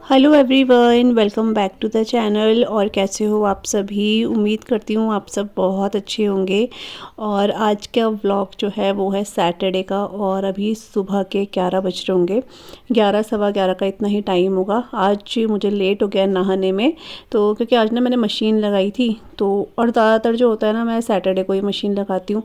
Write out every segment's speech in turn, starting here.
Hello everyone, welcome back to the channel. और कैसे हो आप सभी? उम्मीद करती हूँ आप सब बहुत अच्छे होंगे। और आज का व्लॉग जो है वो है सैटरडे का, और अभी सुबह के 11 बज रहे होंगे। 11 सवा 11 का इतना ही टाइम होगा। आज मुझे लेट हो गया नहाने में, तो क्योंकि आज ना मैंने मशीन लगाई थी। तो और ज़्यादातर जो होता है ना, मैं सैटरडे को ही मशीन लगाती हूँ,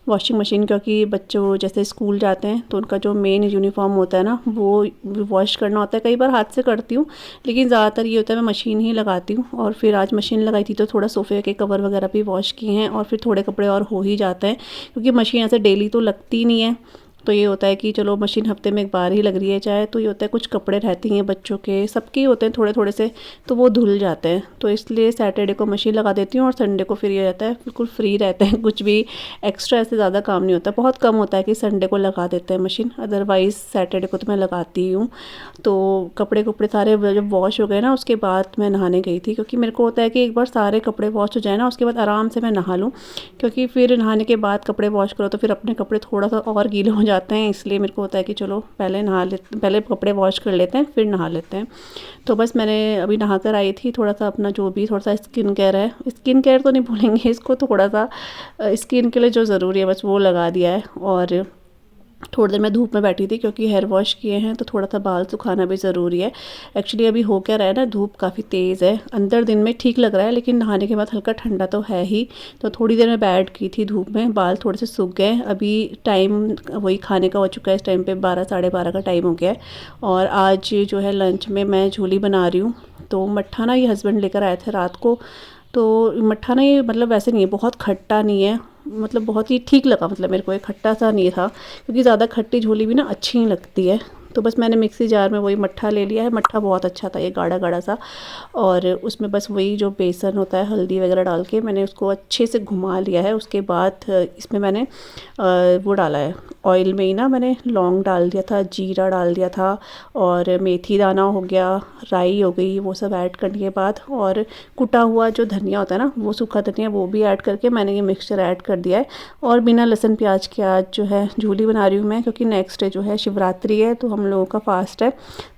वॉशिंग मशीन। क्योंकि बच्चों जैसे स्कूल जाते हैं तो उनका जो मेन यूनिफॉर्म होता है ना, वो वॉश करना होता है। कई बार हाथ से करती हूँ, लेकिन ज़्यादातर ये होता है मैं मशीन ही लगाती हूँ। और फिर आज मशीन लगाई थी तो थोड़ा सोफ़े के कवर वगैरह भी वॉश किए हैं, और फिर थोड़े कपड़े और हो ही जाते हैं, क्योंकि मशीन ऐसे डेली तो लगती नहीं है। तो ये होता है कि चलो मशीन हफ्ते में एक बार ही लग रही है चाहे, तो ये होता है कुछ कपड़े रहती हैं बच्चों के, सबके होते हैं थोड़े थोड़े से, तो वो धुल जाते हैं। तो इसलिए सैटरडे को मशीन लगा देती हूँ, और संडे को फिर ये रहता है बिल्कुल फ्री रहते हैं, कुछ भी एक्स्ट्रा ऐसे ज़्यादा काम नहीं होता। बहुत कम होता है कि संडे को लगा देते हैं मशीन, अदरवाइज़ सैटरडे को तो मैं लगाती ही हूँ। तो कपड़े कपड़े सारे जब वॉश हो गए ना, उसके बाद मैं नहाने गई थी, क्योंकि मेरे को होता है कि एक बार सारे कपड़े वॉश हो जाए ना, उसके बाद आराम से मैं नहा लूँ। क्योंकि फिर नहाने के बाद कपड़े वॉश करो तो फिर अपने कपड़े थोड़ा सा और गीले हो जाते हैं। इसलिए मेरे को होता है कि चलो पहले कपड़े वॉश कर लेते हैं, फिर नहा लेते हैं। तो बस मैंने अभी नहा कर आई थी, थोड़ा सा अपना जो भी थोड़ा सा स्किन केयर है, स्किन केयर तो नहीं भूलेंगे इसको, तो थोड़ा सा स्किन के लिए जो ज़रूरी है बस वो लगा दिया है। और थोड़ी देर मैं धूप में बैठी थी, क्योंकि हेयर वॉश किए हैं तो थोड़ा सा बाल सुखाना भी ज़रूरी है। एक्चुअली अभी हो क्या रहा है ना, धूप काफ़ी तेज़ है, अंदर दिन में ठीक लग रहा है, लेकिन नहाने के बाद हल्का ठंडा तो है ही। तो थोड़ी देर मैं बैठ की थी धूप में, बाल थोड़े से सूख गए। अभी टाइम वही खाने का हो चुका है, इस टाइम पे 12 साढ़े 12 का टाइम हो गया है। और आज जो है लंच में मैं झोली बना रही हूँ। तो मट्ठा ना ये हस्बैंड लेकर आए थे रात को। तो मट्ठा ना ये मतलब वैसे नहीं है, बहुत खट्टा नहीं है, मतलब बहुत ही ठीक लगा, मतलब मेरे को ये खट्टा सा नहीं था, क्योंकि ज़्यादा खट्टी झोली भी ना अच्छी नहीं लगती है। तो बस मैंने मिक्सी जार में वही मट्ठा ले लिया है। मट्ठा बहुत अच्छा था, ये गाढ़ा गाढ़ा सा। और उसमें बस वही जो बेसन होता है, हल्दी वगैरह डाल के मैंने उसको अच्छे से घुमा लिया है। उसके बाद इसमें मैंने वो डाला है, ऑयल में ही ना मैंने लौंग डाल दिया था, जीरा डाल दिया था, और मेथी दाना हो गया, राई हो गई, वो सब ऐड करने के बाद, और कुटा हुआ जो धनिया होता है ना, वो सूखा धनिया, वो भी ऐड करके मैंने ये मिक्सचर ऐड कर दिया है। और बिना लहसुन प्याज के आज जो है झूली बना रही हूँ मैं, क्योंकि नेक्स्ट डे जो है शिवरात्रि है, तो हम लोगों का फास्ट है।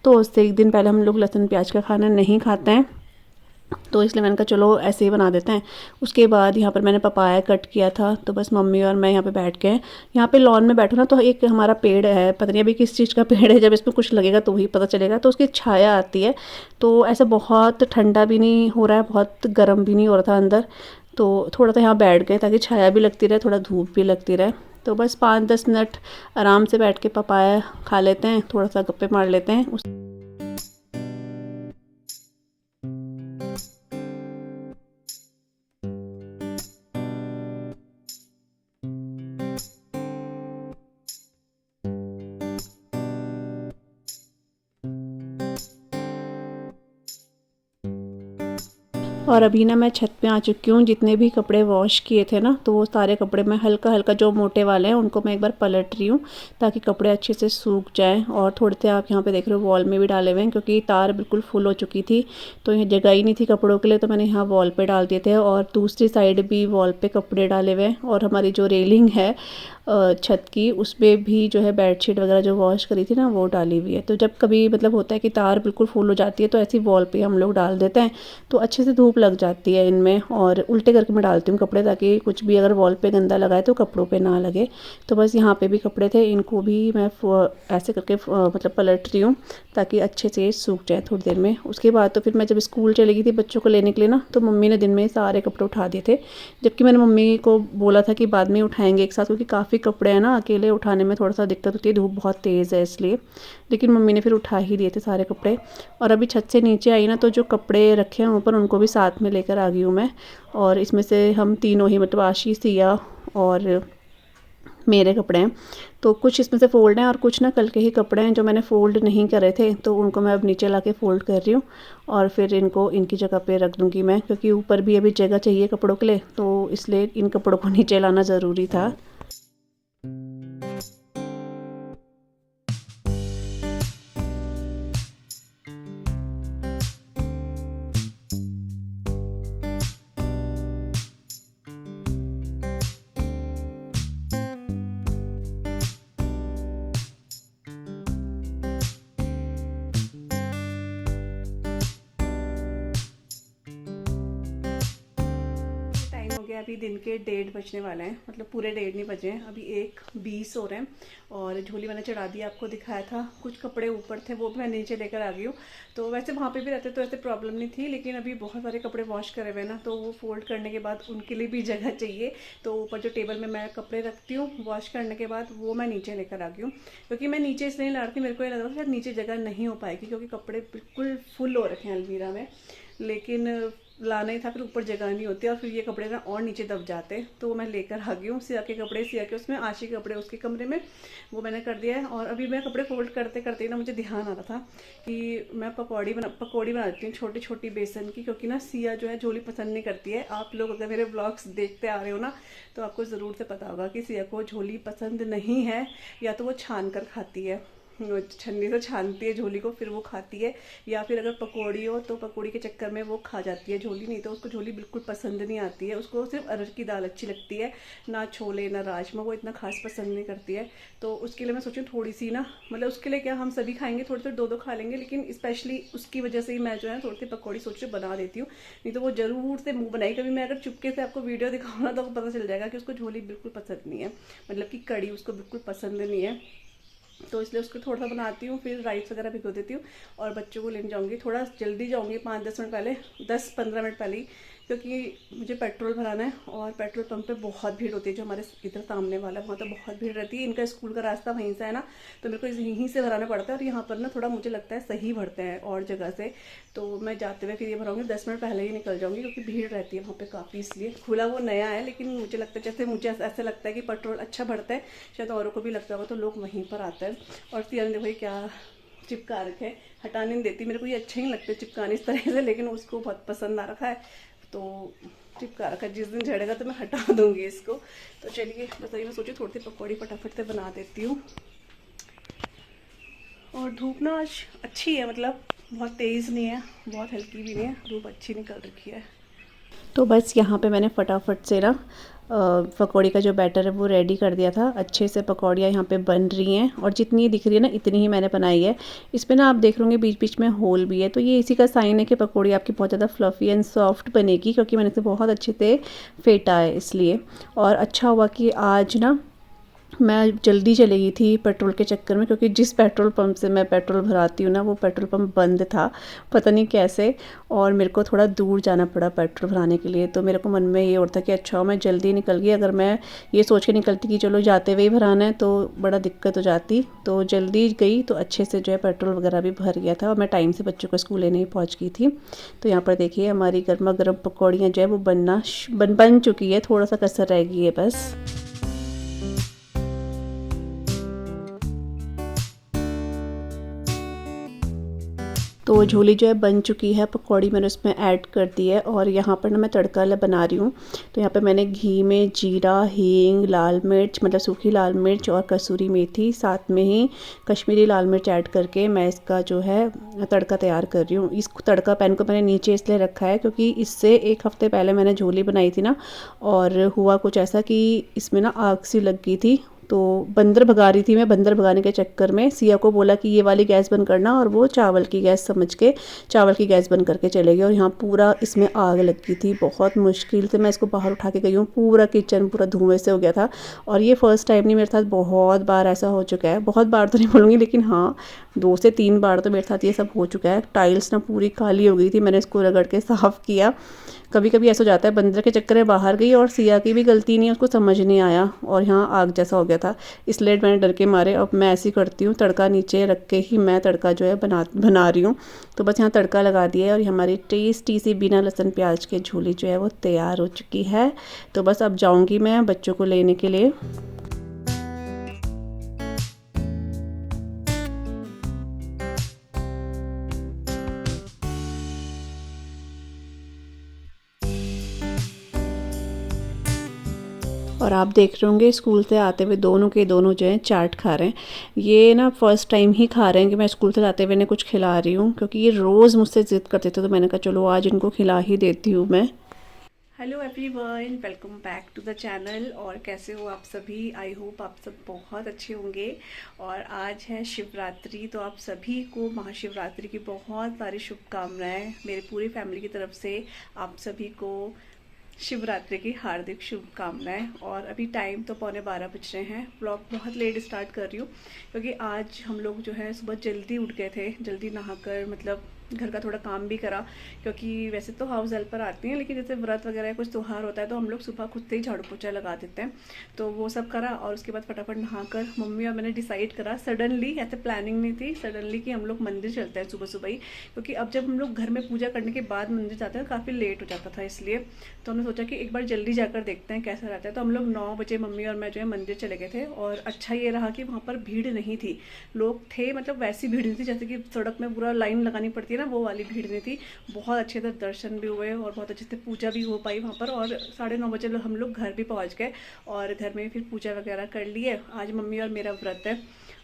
तो उससे एक दिन पहले हम लोग लहसुन प्याज का खाना नहीं खाते हैं, तो इसलिए मैंने कहा चलो ऐसे ही बना देते हैं। उसके बाद यहाँ पर मैंने पपाया कट किया था, तो बस मम्मी और मैं यहाँ पे बैठ गए। यहाँ पे लॉन में बैठो ना, तो एक हमारा पेड़ है, पता नहीं अभी किस चीज़ का पेड़ है, जब इसमें कुछ लगेगा तो वही पता चलेगा। तो उसकी छाया आती है, तो ऐसा बहुत ठंडा भी नहीं हो रहा है, बहुत गर्म भी नहीं हो रहा था अंदर। तो थोड़ा सा यहाँ बैठ गए ताकि छाया भी लगती रहे, थोड़ा धूप भी लगती रहे। तो बस 5-10 मिनट आराम से बैठ के पपाया खा लेते हैं, थोड़ा सा गप्पे मार लेते हैं। और अभी ना मैं छत पे आ चुकी हूँ। जितने भी कपड़े वॉश किए थे ना, तो वो सारे कपड़े मैं हल्का हल्का, जो मोटे वाले हैं उनको मैं एक बार पलट रही हूँ, ताकि कपड़े अच्छे से सूख जाएं। और थोड़े से आप यहाँ पे देख रहे हो वॉल में भी डाले हुए हैं, क्योंकि तार बिल्कुल फुल हो चुकी थी, तो ये जगह ही नहीं थी कपड़ों के लिए, तो मैंने यहाँ वॉल पर डाल दिए थे। और दूसरी साइड भी वॉल पर कपड़े डाले हुए हैं। और हमारी जो रेलिंग है छत की, उसमें भी जो है बेडशीट वगैरह जो वॉश करी थी ना, वो डाली हुई है। तो जब कभी मतलब होता है कि तार बिल्कुल फुल हो जाती है, तो ऐसी वॉल पे हम लोग डाल देते हैं, तो अच्छे से धूप लग जाती है इनमें। और उल्टे करके मैं डालती हूँ कपड़े, ताकि कुछ भी अगर वॉल पे गंदा लगा है तो कपड़ों पे ना लगे। तो बस यहाँ पे भी कपड़े थे, इनको भी मैं ऐसे करके मतलब पलट रही हूँ, ताकि अच्छे से सूख जाए थोड़ी देर में। उसके बाद तो फिर मैं जब स्कूल चली गई थी बच्चों को लेने के लिए ना, तो मम्मी ने दिन में सारे कपड़े उठा दिए थे, जबकि मैंने मम्मी को बोला था कि बाद में उठाएंगे एक साथ, क्योंकि काफ़ी कपड़े हैं ना, अकेले उठाने में थोड़ा सा दिक्कत होती है, धूप बहुत तेज़ है इसलिए। लेकिन मम्मी ने फिर उठा ही दिए थे सारे कपड़े। और अभी छत से नीचे आई ना, तो जो कपड़े रखे हैं ऊपर, उनको भी साथ में लेकर आ गई हूँ मैं। और इसमें से हम तीनों ही, मतलब आशीष, सिया और मेरे कपड़े हैं। तो कुछ इसमें से फ़ोल्ड हैं, और कुछ ना कल के ही कपड़े हैं जो मैंने फ़ोल्ड नहीं करे थे, तो उनको मैं अब नीचे ला के फ़ोल्ड कर रही हूँ। और फिर इनको इनकी जगह पे रख दूँगी मैं, क्योंकि ऊपर भी अभी जगह चाहिए कपड़ों के लिए, तो इसलिए इन कपड़ों को नीचे लाना ज़रूरी था। गया, अभी दिन के 1:30 बजने वाले हैं, मतलब पूरे 1:30 नहीं बजे हैं, अभी 1:20 हो रहे हैं। और झोली मैंने चढ़ा दी, आपको दिखाया था। कुछ कपड़े ऊपर थे, वो भी मैं नीचे लेकर आ गई हूँ। तो वैसे वहाँ पे भी रहते तो ऐसे प्रॉब्लम नहीं थी, लेकिन अभी बहुत सारे कपड़े वॉश करे हुए ना, तो वो फोल्ड करने के बाद उनके लिए भी जगह चाहिए। तो ऊपर जो टेबल में मैं कपड़े रखती हूँ वॉश करने के बाद, वो मैं नीचे लेकर आ गई हूँ। क्योंकि मैं नीचे इसलिए ला रही थी, मेरे को ये लग रहा था शायद नीचे जगह नहीं हो पाएगी, क्योंकि कपड़े बिल्कुल फुल हो रखे हैं अलमीरा में। लेकिन लाना ही था, फिर ऊपर जगह नहीं होती और फिर ये कपड़े ना और नीचे दब जाते। तो वो मैं लेकर आ गई हूँ। सिया के कपड़े सिया के उसमें, आशी के कपड़े उसके कमरे में, वो मैंने कर दिया है। और अभी मैं कपड़े फोल्ड करते करते ना मुझे ध्यान आ रहा था कि मैं पकौड़ी बना देती हूँ छोटी छोटी बेसन की, क्योंकि ना सिया जो है झोली पसंद नहीं करती है। आप लोग अगर मेरे ब्लॉग्स देखते आ रहे हो ना, तो आपको ज़रूर से पता होगा कि सिया को झोली पसंद नहीं है, या तो वो छान कर खाती है, छन्नी से छानती है झोली को, फिर वो खाती है। या फिर अगर पकौड़ी हो तो पकौड़ी के चक्कर में वो खा जाती है झोली, नहीं तो उसको झोली बिल्कुल पसंद नहीं आती है। उसको सिर्फ अरहर की दाल अच्छी लगती है, ना छोले ना राजमा, वो इतना खास पसंद नहीं करती है। तो उसके लिए मैं सोचूँ थोड़ी सी ना, मतलब उसके लिए क्या हम सभी खाएंगे, थोड़ी थोड़ी 2-2 खा लेंगे, लेकिन स्पेशली उसकी वजह से ही मैं जो है थोड़ी सी पकौड़ी सोच बना देती हूँ। नहीं तो वो ज़रूर से मुँह बनाई। कभी मैं अगर चुपके से आपको वीडियो दिखाऊँ ना, तो आपको पता चल जाएगा कि उसको झोली बिल्कुल पसंद नहीं है, मतलब कि कड़ी उसको बिल्कुल पसंद नहीं है। तो इसलिए उसको थोड़ा सा बनाती हूँ, फिर राइस वगैरह भिगो देती हूँ और बच्चों को लेने जाऊँगी। थोड़ा जल्दी जाऊँगी, 5-10 मिनट पहले, 10-15 मिनट पहले ही, क्योंकि मुझे पेट्रोल भराना है। और पेट्रोल पंप पे बहुत भीड़ होती है, जो हमारे इधर सामने वाला है वहाँ तो बहुत भीड़ रहती है। इनका स्कूल का रास्ता वहीं से है ना, तो मेरे को यहीं से भराना पड़ता है। और यहाँ पर ना थोड़ा मुझे लगता है सही भरते हैं और जगह से। तो मैं जाते हुए फिर ये भराऊँगी, 10 मिनट पहले ही निकल जाऊँगी, क्योंकि भीड़ रहती है वहाँ पे काफ़ी। इसलिए खुला वो नया है, लेकिन मुझे लगता है, जैसे मुझे ऐसा लगता है कि पेट्रोल अच्छा भरता है, शायद औरों को भी लगता होगा, तो लोग वहीं पर आते हैं। और सिया ने देखो ये क्या चिपका रखे है, हटाने नहीं देती। मेरे को ये अच्छे नहीं लगते चिपकाने इस तरह से, लेकिन उसको बहुत पसंद आ रखा है तो चिपका रखा है। जिस दिन झड़ेगा तो मैं हटा दूंगी इसको। तो चलिए, बस अभी मैं सोची थोड़ी सी पकौड़ी फटाफट से बना देती हूँ। और धूप ना आज अच्छी है, मतलब बहुत तेज़ नहीं है, बहुत हल्की भी नहीं है, धूप अच्छी निकल रखी है। तो बस यहाँ पे मैंने फटाफट से ना पकौड़ी का जो बैटर है वो रेडी कर दिया था। अच्छे से पकौड़ियाँ यहाँ पे बन रही हैं, और जितनी दिख रही है ना इतनी ही मैंने बनाई है। इसमें ना आप देख लोगे बीच बीच में होल भी है, तो ये इसी का साइन है कि पकौड़ी आपकी बहुत ज़्यादा फ्लफ़ी एंड सॉफ्ट बनेगी, क्योंकि मैंने इसे बहुत अच्छे से फेंटा है इसलिए। और अच्छा हुआ कि आज ना मैं जल्दी चली गई थी पेट्रोल के चक्कर में, क्योंकि जिस पेट्रोल पंप से मैं पेट्रोल भराती हूँ ना, वो पेट्रोल पंप बंद था, पता नहीं कैसे। और मेरे को थोड़ा दूर जाना पड़ा पेट्रोल भराने के लिए। तो मेरे को मन में ये और था कि अच्छा मैं जल्दी निकल गई। अगर मैं ये सोच के निकलती कि चलो जाते हुए ही भराना है, तो बड़ा दिक्कत हो जाती। तो जल्दी गई तो अच्छे से जो है पेट्रोल वगैरह भी भर गया था, और मैं टाइम से बच्चों को स्कूल लेने ही पहुँच गई थी। तो यहाँ पर देखिए हमारी गर्मा गर्म पकौड़ियाँ जो है वो बन चुकी है, थोड़ा सा कसर रह गई है बस। तो झोली जो है बन चुकी है, पकौड़ी मैंने उसमें ऐड कर दी है। और यहाँ पर ना मैं तड़का बना रही हूँ। तो यहाँ पे मैंने घी में जीरा, हींग, लाल मिर्च, मतलब सूखी लाल मिर्च और कसूरी मेथी, साथ में ही कश्मीरी लाल मिर्च ऐड करके मैं इसका जो है तड़का तैयार कर रही हूँ। इस तड़का पैन को मैंने नीचे इसलिए रखा है क्योंकि इससे 1 हफ़्ते पहले मैंने झोली बनाई थी ना, और हुआ कुछ ऐसा कि इसमें ना आग सी लग गई थी। तो बंदर भगा रही थी मैं, बंदर भगाने के चक्कर में सिया को बोला कि ये वाली गैस बंद करना, और वो चावल की गैस समझ के चावल की गैस बंद करके चले गए। और यहाँ पूरा इसमें आग लगी थी, बहुत मुश्किल से मैं इसको बाहर उठा के गई हूँ। पूरा किचन पूरा धुएं से हो गया था। और ये फ़र्स्ट टाइम नहीं, मेरे साथ बहुत बार ऐसा हो चुका है। बहुत बार तो नहीं बोलूँगी, लेकिन हाँ 2 से 3 बार तो मेरे साथ ये सब हो चुका है। टाइल्स ना पूरी काली हो गई थी, मैंने इसको रगड़ के साफ़ किया। कभी कभी ऐसा हो जाता है, बंदर के चक्कर में बाहर गई और सिया की भी गलती नहीं है, उसको समझ नहीं आया और यहाँ आग जैसा हो गया था। इसलिए मैंने डर के मारे अब मैं ऐसी करती हूँ, तड़का नीचे रख के ही मैं तड़का जो है बना रही हूँ। तो बस यहाँ तड़का लगा दिया है, और हमारी टेस्टी सी बिना लहसुन प्याज के झोली जो है वो तैयार हो चुकी है। तो बस अब जाऊँगी मैं बच्चों को लेने के लिए। और आप देख रहे होंगे स्कूल से आते हुए दोनों के दोनों जो हैं चाट खा रहे हैं। ये ना फर्स्ट टाइम ही खा रहे हैं कि मैं स्कूल से आते हुए इन्हें कुछ खिला रही हूँ, क्योंकि ये रोज़ मुझसे ज़िद करते थे। तो मैंने कहा चलो आज इनको खिला ही देती हूँ मैं। Hello everyone, welcome back to the channel. और कैसे हो आप सभी? आई होप आप सब बहुत अच्छे होंगे। और आज है शिवरात्रि, तो आप सभी को महाशिवरात्रि की बहुत सारी शुभकामनाएं मेरे पूरी फैमिली की तरफ से। आप सभी को शिवरात्रि की हार्दिक शुभकामनाएं। और अभी टाइम तो 11:15 बज रहे हैं। व्लॉग बहुत लेट स्टार्ट कर रही हूँ क्योंकि आज हम लोग जो है सुबह जल्दी उठ गए थे, जल्दी नहाकर मतलब घर का थोड़ा काम भी करा, क्योंकि वैसे तो हाउस हेल्पर आती हैं लेकिन जैसे व्रत वगैरह कुछ त्यौहार होता है तो हम लोग सुबह खुद से ही झाड़ू पोछा लगा देते हैं। तो वो सब करा और उसके बाद फटाफट नहाकर मम्मी और मैंने डिसाइड करा सडनली, ऐसे प्लानिंग नहीं थी, सडनली कि हम लोग मंदिर चलते हैं सुबह सुबह ही, क्योंकि अब जब हम लोग घर में पूजा करने के बाद मंदिर जाते हैं काफ़ी लेट हो जाता था, इसलिए तो हमने सोचा कि एक बार जल्दी जाकर देखते हैं कैसा रहता है। तो हम लोग 9 बजे मम्मी और मैं जो है मंदिर चले गए थे। और अच्छा ये रहा कि वहाँ पर भीड़ नहीं थी, लोग थे मतलब वैसी भीड़ नहीं थी जैसे कि सड़क में पूरा लाइन लगानी पड़ती है ना, वो वाली भीड़ नहीं थी। बहुत अच्छे से दर्शन भी हुए और बहुत अच्छे से पूजा भी हो पाई वहाँ पर। और 9:30 बजे हम लोग घर भी पहुँच गए और घर में फिर पूजा वगैरह कर लिए। आज मम्मी और मेरा व्रत है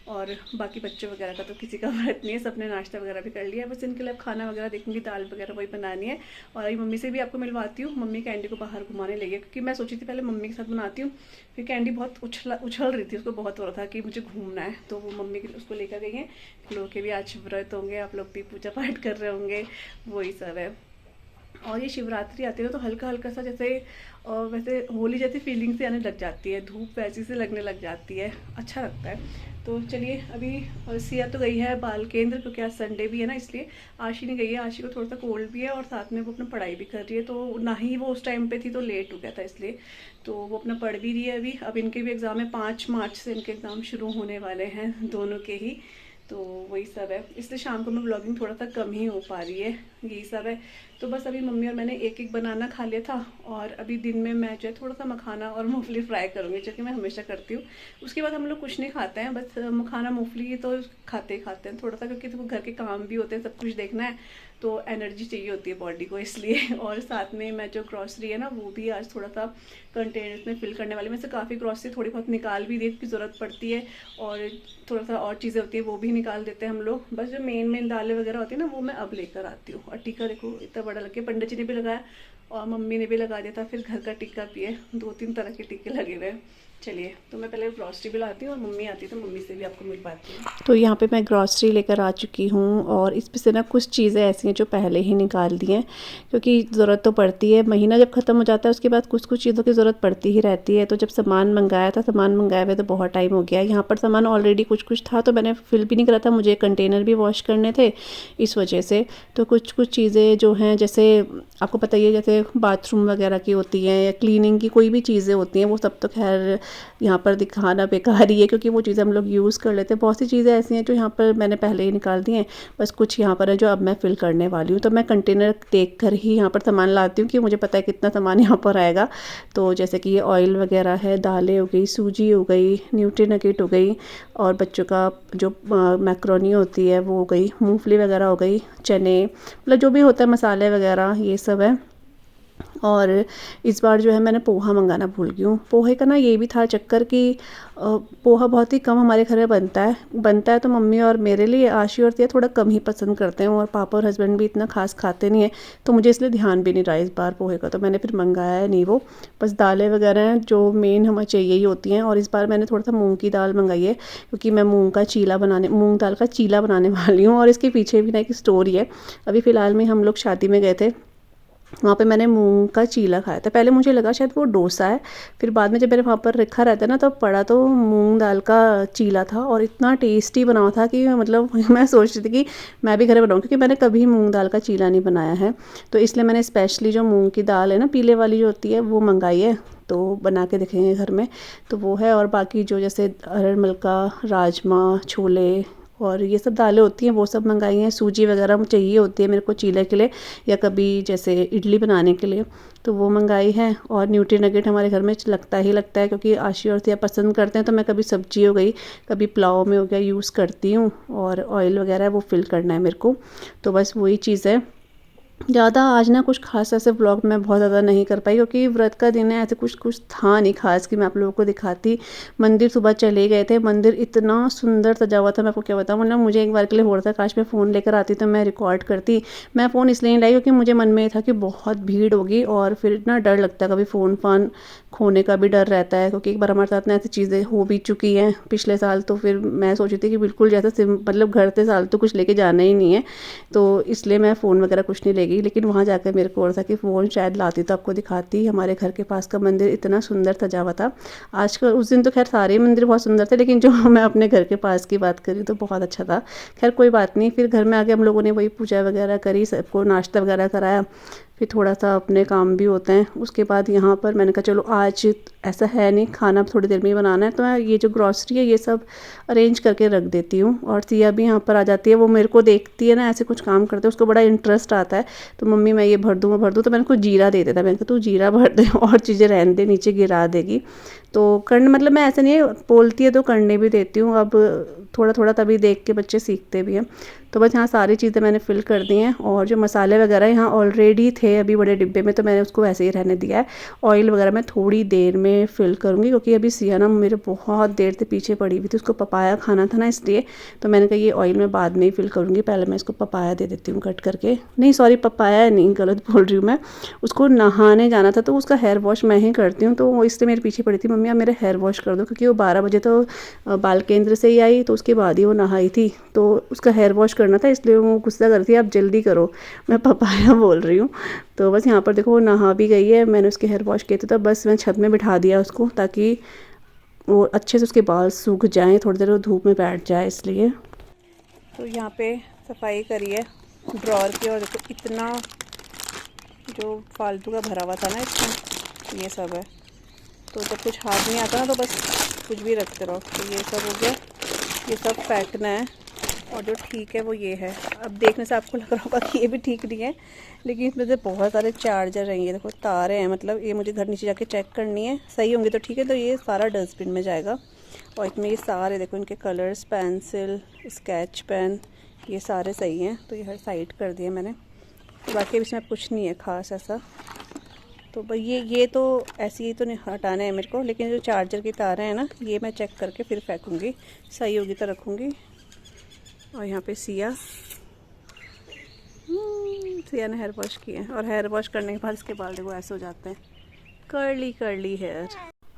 और बाकी बच्चों वगैरह का तो किसी का व्रत नहीं है, सबने नाश्ता वगैरह भी कर लिया। बस इनके लिए अब खाना वगैरह देखूंगी, दाल वगैरह वही बनानी है। और अभी मम्मी से भी आपको मिलवाती हूँ। मम्मी कैंडी को बाहर घुमाने लगी क्योंकि मैं सोची थी पहले मम्मी के साथ बनाती हूँ, फिर कैंडी बहुत उछल रही थी, उसको बहुत हो रहा था कि मुझे घूमना है, तो वो मम्मी उसको लेकर गई हैं। लोग के भी आज व्रत होंगे, आप लोग भी पूजा पाठ कर रहे होंगे, वही सब है। और ये शिवरात्रि आती है तो हल्का हल्का सा जैसे वैसे होली जैसी फीलिंग से आने लग जाती है, धूप वैसी से लगने लग जाती है, अच्छा लगता है। तो चलिए अभी सिया तो गई है बाल केंद्र क्योंकि आज संडे भी है ना, इसलिए आशी नहीं गई है। आशी को थोड़ा सा कोल्ड भी है और साथ में वो अपना पढ़ाई भी कर रही है, तो ना ही वो उस टाइम पे थी तो लेट हो गया था, इसलिए तो वो अपना पढ़ भी रही है अभी। अब इनके भी एग्ज़ाम है, 5 मार्च से इनके एग्ज़ाम शुरू होने वाले हैं दोनों के ही। तो वही सब है, इसलिए शाम को मैं ब्लॉगिंग थोड़ा सा कम ही हो पा रही है, यही सब है। तो बस अभी मम्मी और मैंने एक एक बनाना खा लिया था और अभी दिन में मैं जो है थोड़ा सा मखाना और मूंगफली फ्राई करूँगी, जो कि मैं हमेशा करती हूँ। उसके बाद हम लोग कुछ नहीं खाते हैं, बस मखाना मूंगफली तो खाते ही खाते हैं थोड़ा सा, क्योंकि तो घर के काम भी होते हैं, सब कुछ देखना है तो एनर्जी चाहिए होती है बॉडी को, इसलिए। और साथ में मैं जो ग्रॉसरी है ना वो भी आज थोड़ा सा कंटेनर्स में फिल करने वाली। मैं से काफ़ी ग्रॉसरी थोड़ी बहुत निकाल भी दी, की ज़रूरत पड़ती है और थोड़ा सा और चीज़ें होती है वो भी निकाल देते हैं हम लोग। बस जो मेन दालें वगैरह होती है ना वो मैं अब लेकर आती हूँ। और टीका देखो इतना बड़ा लगे, पंडित जी ने भी लगाया और मम्मी ने भी लगा दिया था, फिर घर का टिक्का भी है, 2-3 तरह के टिक्के लगे हुए हैं। चलिए तो मैं पहले ग्रॉसरी भी लाती हूँ और मम्मी आती है तो मम्मी से भी आपको मिल पाती है। तो यहाँ पे मैं ग्रॉसरी लेकर आ चुकी हूँ और इसमें से ना कुछ चीज़ें ऐसी हैं जो पहले ही निकाल दी हैं, क्योंकि ज़रूरत तो पड़ती है। महीना जब ख़त्म हो जाता है उसके बाद कुछ कुछ चीज़ों की ज़रूरत पड़ती ही रहती है। तो जब सामान मंगाया था, सामान मंगाए हुए तो बहुत टाइम हो गया। यहाँ पर सामान ऑलरेडी कुछ कुछ था तो मैंने फिल भी नहीं करा था, मुझे कंटेनर भी वॉश करने थे इस वजह से। तो कुछ कुछ चीज़ें जो हैं जैसे आपको पता ही है, जैसे बाथरूम वगैरह की होती हैं या क्लीनिंग की कोई भी चीज़ें होती हैं, वो सब तो खैर यहाँ पर दिखाना बेकार ही है क्योंकि वो चीज़ें हम लोग यूज़ कर लेते हैं। बहुत सी चीज़ें ऐसी हैं जो यहाँ पर मैंने पहले ही निकाल दी हैं, बस कुछ यहाँ पर है जो अब मैं फ़िल करने वाली हूँ। तो मैं कंटेनर देख कर ही यहाँ पर सामान लाती हूँ कि मुझे पता है कितना सामान यहाँ पर आएगा। तो जैसे कि ये ऑयल वगैरह है, दालें हो गई, सूजी हो गई, न्यूट्रीनगेट हो गई और बच्चों का जो मैक्रोनी होती है वो हो गई, मूँगफली वगैरह हो गई, चने, मतलब जो भी होता है मसाले वगैरह ये सब है। और इस बार जो है मैंने पोहा मंगाना भूल गई हूँ। पोहे का ना ये भी था चक्कर कि पोहा बहुत ही कम हमारे घर में बनता है तो मम्मी और मेरे लिए, आशी और तिया थोड़ा कम ही पसंद करते हैं और पापा और हस्बैंड भी इतना खास खाते नहीं है, तो मुझे इसलिए ध्यान भी नहीं रहा इस बार पोहे का, तो मैंने फिर मंगाया है नहीं वो। बस दालें वगैरह हैं जो मेन हमें चाहिए ही होती हैं। और इस बार मैंने थोड़ा सा मूँग की दाल मंगाई है क्योंकि मैं मूँग दाल का चीला बनाने वाली हूँ। और इसके पीछे भी ना एक स्टोरी है। अभी फ़िलहाल में हम लोग शादी में गए थे, वहाँ पे मैंने मूंग का चीला खाया था। पहले मुझे लगा शायद वो डोसा है, फिर बाद में जब मैंने वहाँ पर रखा रहता ना तब पड़ा तो मूंग दाल का चीला था और इतना टेस्टी बना हुआ था कि मतलब मैं सोच रही थी कि मैं भी घर में बनाऊँ, क्योंकि मैंने कभी मूंग दाल का चीला नहीं बनाया है। तो इसलिए मैंने स्पेशली जो मूंग की दाल है ना पीले वाली जो होती है वो मंगाई है, तो बना के देखेंगे घर में। तो वो है, और बाकी जो जैसे अरहर मलका, राजमा, छोले और ये सब दालें होती हैं वो सब मंगाई हैं। सूजी वगैरह चाहिए होती है मेरे को चीले के लिए या कभी जैसे इडली बनाने के लिए, तो वो मंगाई है। और न्यूट्रीनगेट हमारे घर में लगता है क्योंकि आशी और तिया पसंद करते हैं, तो मैं कभी सब्जी हो गई, कभी पुलाव में हो गया यूज़ करती हूँ। और ऑयल वगैरह वो फिल करना है मेरे को, तो बस वही चीज़ है। ज़्यादा आज ना कुछ खास ऐसे व्लॉग मैं बहुत ज़्यादा नहीं कर पाई क्योंकि व्रत का दिन है, ऐसे कुछ था नहीं खास कि मैं आप लोगों को दिखाती। मंदिर सुबह चले गए थे, मंदिर इतना सुंदर सजा हुआ था, मैं आपको क्या बताऊँ। मतलब मुझे एक बार के लिए हो रहा था काश मैं फ़ोन लेकर आती तो मैं रिकॉर्ड करती। मैं फ़ोन इसलिए नहीं लाई क्योंकि मुझे मन में ये था कि बहुत भीड़ होगी और फिर इतना डर लगता है, कभी फ़ोन फान खोने का भी डर रहता है, क्योंकि एक बार हमारे साथ में ऐसी चीज़ें हो भी चुकी हैं पिछले साल। तो फिर मैं सोची थी कि बिल्कुल जैसे मतलब घर से साल तो कुछ लेके जाना ही नहीं है, तो इसलिए मैं फ़ोन वगैरह कुछ नहीं ले गई, लेकिन वहाँ जाकर मेरे को और था कि फ़ोन शायद लाती तो आपको दिखाती। हमारे घर के पास का मंदिर इतना सुंदर सजा हुआ था। आजकल उस दिन तो खैर सारे मंदिर बहुत सुंदर थे, लेकिन जो मैं अपने घर के पास की बात करी तो बहुत अच्छा था। खैर कोई बात नहीं, फिर घर में आके हम लोगों ने वही पूजा वगैरह करी, सबको नाश्ता वगैरह कराया, फिर थोड़ा सा अपने काम भी होते हैं। उसके बाद यहाँ पर मैंने कहा चलो आज ऐसा है नहीं, खाना थोड़ी देर में ही बनाना है, तो मैं ये जो ग्रॉसरी है ये सब अरेंज करके रख देती हूँ। और सिया भी यहाँ पर आ जाती है, वो मेरे को देखती है ना ऐसे कुछ काम करते हैं, उसको बड़ा इंटरेस्ट आता है। तो मम्मी मैं ये भर दूँ, मैं भर दूँ, तो मैंने उसको जीरा दे देता, मैंने कहा तू जीरा भर दे और चीज़ें रहने दे, नीचे गिरा देगी। तो करने मतलब मैं ऐसा नहीं है, बोलती है तो करने भी देती हूँ। अब थोड़ा थोड़ा तभी देख के बच्चे सीखते भी हैं। तो बस यहाँ सारी चीज़ें मैंने फ़िल कर दी हैं, और जो मसाले वगैरह यहाँ ऑलरेडी थे अभी बड़े डिब्बे में, तो मैंने उसको वैसे ही रहने दिया है। ऑयल वगैरह मैं थोड़ी देर में फ़िल करूँगी, क्योंकि अभी सिया ना मेरे बहुत देर से पीछे पड़ी हुई थी, उसको पपाया खाना था ना, इसलिए तो मैंने कहा ये ऑयल में बाद में ही फ़िल करूँगी, पहले मैं इसको पपाया दे देती हूँ कट करके। नहीं सॉरी, पपाया नहीं, गलत बोल रही हूँ मैं। उसको नहाने जाना था तो उसका हेयर वॉश मैं ही करती हूँ, तो वो इसलिए मेरे पीछे पड़ी थी, मम्मी आप मेरे हेयर वॉश कर दो, क्योंकि वो 12 बजे तो बाल केंद्र से ही आई, तो उसके बाद ही वो नहाई थी, तो उसका हेयर वॉश करना था, इसलिए वो गुस्सा कर रही थी आप जल्दी करो, मैं पपाया बोल रही हूँ। तो बस यहाँ पर देखो वो नहा भी गई है, मैंने उसके हेयर वॉश किए थे, तो बस मैं छत में बिठा दिया उसको, ताकि वो अच्छे से उसके बाल सूख जाएँ, थोड़ी देर वो धूप में बैठ जाए इसलिए। तो यहाँ पे सफाई करी है ड्रॉर की, और देखो इतना जो फालतू का भरा हुआ था ना इसमें, ये सब है। तो जब कुछ हाथ नहीं आता ना तो बस कुछ भी रखते रहो। तो ये सब हो गया, ये सब फेंकना है, और जो ठीक है वो ये है। अब देखने से आपको लग रहा होगा कि ये भी ठीक नहीं है, लेकिन इसमें से बहुत सारे चार्जर हैं, ये देखो तारे हैं, मतलब ये मुझे घर नीचे जाके चेक करनी है, सही होंगे तो ठीक है, तो ये सारा डस्टबिन में जाएगा। और इसमें ये सारे देखो इनके कलर्स, पेंसिल, स्केच पेन, ये सारे सही हैं, तो ये हर साइड कर दिए मैंने। बाकी अब इसमें कुछ नहीं है ख़ास ऐसा। तो भाई ये तो ऐसे ही तो नहीं हटाना है मेरे को, लेकिन जो चार्जर की तारें हैं ना, ये मैं चेक करके फिर फेंकूँगी, सही होगी तो रखूँगी। और यहाँ पे सिया ने हेयर वॉश किया है, और हेयर वॉश करने के बाद इसके बाल देखो ऐसे हो जाते हैं, कर्ली कर्ली हेयर।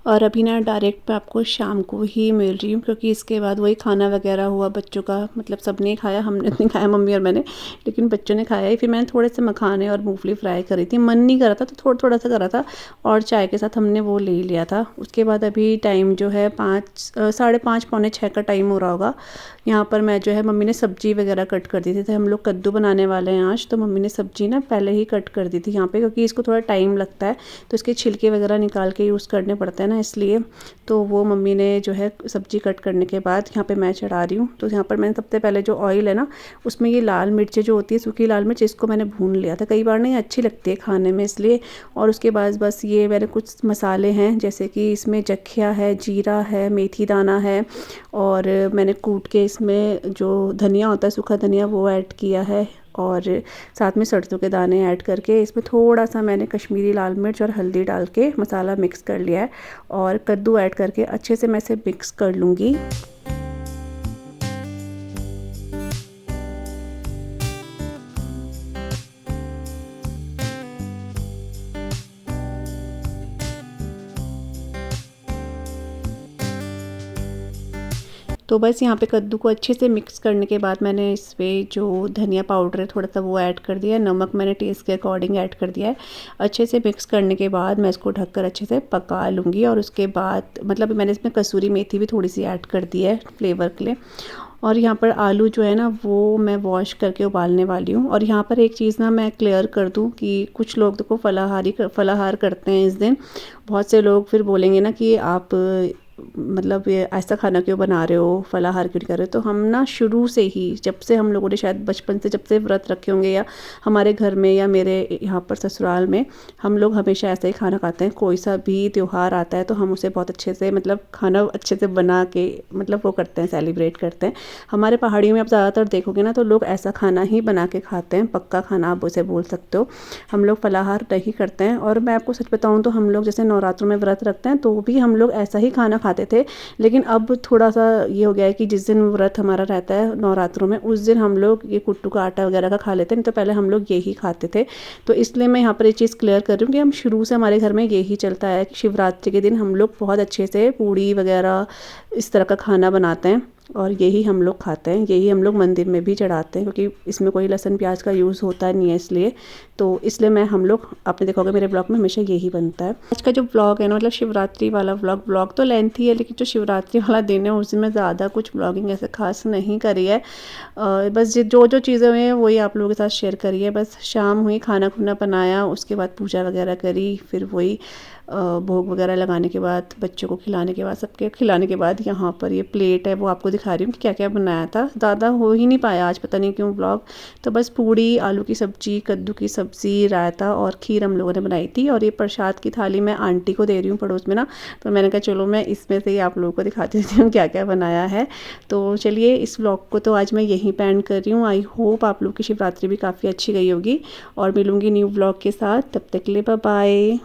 और अभी ना डायरेक्ट मैं आपको शाम को ही मिल रही हूँ, क्योंकि इसके बाद वही खाना वगैरह हुआ बच्चों का, मतलब सबने खाया, हमने नहीं खाया मम्मी और मैंने, लेकिन बच्चों ने खाया ही। फिर मैंने थोड़े से मखाने और मूंगफली फ्राई करी थी, मन नहीं कर रहा था तो थोड़ा थोड़ा सा करा था, और चाय के साथ हमने वो ले लिया था। उसके बाद अभी टाइम जो है 5:30 पौने 6 का टाइम हो रहा होगा। यहाँ पर मैं जो है मम्मी ने सब्जी वगैरह कट कर दी थी, हम लोग कद्दू बनाने वाले हैं आज, तो मम्मी ने सब्जी ना पहले ही कट कर दी थी यहाँ पे, क्योंकि इसको थोड़ा टाइम लगता है, तो इसके छिलके वगैरह निकाल के यूज़ करने पड़ते हैं ना, इसलिए। तो वो मम्मी ने जो है सब्जी कट करने के बाद यहाँ पे मैं चढ़ा रही हूँ। तो यहाँ पर मैंने सबसे पहले जो ऑयल है ना, उसमें ये लाल मिर्चें जो होती है, सूखी लाल मिर्च, इसको मैंने भून लिया था, कई बार नहीं अच्छी लगती है खाने में इसलिए। और उसके बाद बस ये मैंने कुछ मसाले हैं, जैसे कि इसमें जखिया है, जीरा है, मेथी दाना है, और मैंने कूट के इसमें जो धनिया होता है, सूखा धनिया, वो ऐड किया है, और साथ में सरसों के दाने ऐड करके इसमें थोड़ा सा मैंने कश्मीरी लाल मिर्च और हल्दी डाल के मसाला मिक्स कर लिया है, और कद्दू ऐड करके अच्छे से मैं इसे मिक्स कर लूँगी। तो बस यहाँ पे कद्दू को अच्छे से मिक्स करने के बाद मैंने इसमें जो धनिया पाउडर है थोड़ा सा वो ऐड कर दिया है, नमक मैंने टेस्ट के अकॉर्डिंग ऐड कर दिया है। अच्छे से मिक्स करने के बाद मैं इसको ढककर अच्छे से पका लूँगी, और उसके बाद मतलब मैंने इसमें कसूरी मेथी भी थोड़ी सी ऐड कर दी है फ्लेवर के लिए। और यहाँ पर आलू जो है ना वो मैं वॉश करके उबालने वाली हूँ। और यहाँ पर एक चीज़ ना मैं क्लियर कर दूँ कि कुछ लोग देखो फलाहार करते हैं इस दिन। बहुत से लोग फिर बोलेंगे ना कि आप मतलब ये ऐसा खाना क्यों बना रहे हो, फलाहार क्यों कर रहे हो। तो हम ना शुरू से ही, जब से हम लोगों ने शायद बचपन से जब से व्रत रखे होंगे, या हमारे घर में या मेरे यहाँ पर ससुराल में, हम लोग हमेशा ऐसा ही खाना खाते हैं। कोई सा भी त्यौहार आता है तो हम उसे बहुत अच्छे से मतलब खाना अच्छे से बना के मतलब वो करते हैं, सेलिब्रेट करते हैं। हमारे पहाड़ियों में आप ज़्यादातर देखोगे ना तो लोग ऐसा खाना ही बना के खाते हैं, पक्का खाना आप उसे बोल सकते हो। हम लोग फलाहार नहीं करते हैं। और मैं आपको सच बताऊँ तो हम लोग जैसे नवरात्रों में व्रत रखते हैं तो भी हम लोग ऐसा ही खाना खाते थे। लेकिन अब थोड़ा सा ये हो गया है कि जिस दिन व्रत हमारा रहता है नवरात्रों में, उस दिन हम लोग ये कुट्टू का आटा वगैरह का खा लेते हैं, नहीं तो पहले हम लोग यही खाते थे। तो इसलिए मैं यहाँ पर ये चीज़ क्लियर कर रही हूँ कि हम शुरू से हमारे घर में यही चलता है कि शिवरात्रि के दिन हम लोग बहुत अच्छे से पूड़ी वगैरह इस तरह का खाना बनाते हैं। और यही हम लोग खाते हैं, यही हम लोग मंदिर में भी चढ़ाते हैं, क्योंकि इसमें कोई लहसुन प्याज का यूज़ होता नहीं है, इसलिए मैं हम लोग आपने देखा होगा मेरे ब्लॉग में हमेशा यही बनता है। आज का जो ब्लॉग है ना, मतलब शिवरात्रि वाला ब्लॉग तो लेंथी है, लेकिन जो शिवरात्रि वाला दिन है उसमें ज़्यादा कुछ ब्लॉगिंग ऐसे खास नहीं करी है। बस जो जो चीज़ें हुई हैं वही आप लोगों के साथ शेयर करी है। बस शाम हुई, खाना खुना बनाया, उसके बाद पूजा वगैरह करी, फिर वही भोग वगैरह लगाने के बाद, बच्चों को खिलाने के बाद, सबके खिलाने के बाद यहाँ पर ये प्लेट है वो आपको दिखा रही हूँ कि क्या क्या बनाया था। ज़्यादा हो ही नहीं पाया आज, पता नहीं क्यों ब्लॉग। तो बस पूड़ी, आलू की सब्ज़ी, कद्दू की सब्ज़ी, रायता और खीर हम लोगों ने बनाई थी। और ये प्रसाद की थाली मैं आंटी को दे रही हूँ पड़ोस में ना, तो मैंने कहा चलो मैं इसमें से ही आप लोगों को दिखा देती हूँ क्या क्या बनाया है। तो चलिए इस ब्लॉग को तो आज मैं यहीं पे एंड कर रही हूँ। आई होप आप लोग की शिवरात्रि भी काफ़ी अच्छी गई होगी, और मिलूँगी न्यू ब्लॉग के साथ। तब तक के लिए बाय बाय।